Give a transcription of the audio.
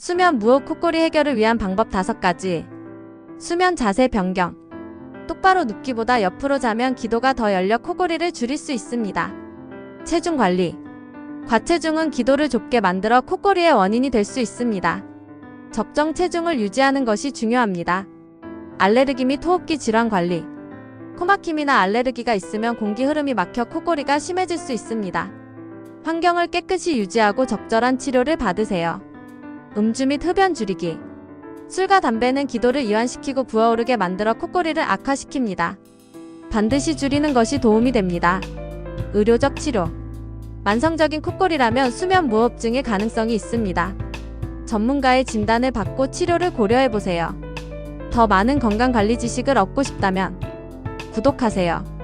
수면 무호흡 콧골이 해결을 위한 방법 5가지. 수면 자세 변경. 똑바로 눕기보다 옆으로 자면 기도가 더 열려 코골이를 줄일 수 있습니다. 체중 관리. 과체중은 기도를 좁게 만들어 콧골이의 원인이 될 수 있습니다. 적정 체중을 유지하는 것이 중요합니다. 알레르기 및 호흡기 질환 관리. 코막힘이나 알레르기가 있으면 공기 흐름이 막혀 콧골이가 심해질 수 있습니다. 환경을 깨끗이 유지하고 적절한 치료를 받으세요. 음주 및 흡연 줄이기. 술과 담배는 기도를 이완시키고 부어오르게 만들어 콧골이를 악화시킵니다. 반드시 줄이는 것이 도움이 됩니다. 의료적 치료. 만성적인 콧골이라면 수면 무호흡증의 가능성이 있습니다. 전문가의 진단을 받고 치료를 고려해보세요. 더 많은 건강관리 지식을 얻고 싶다면 구독하세요.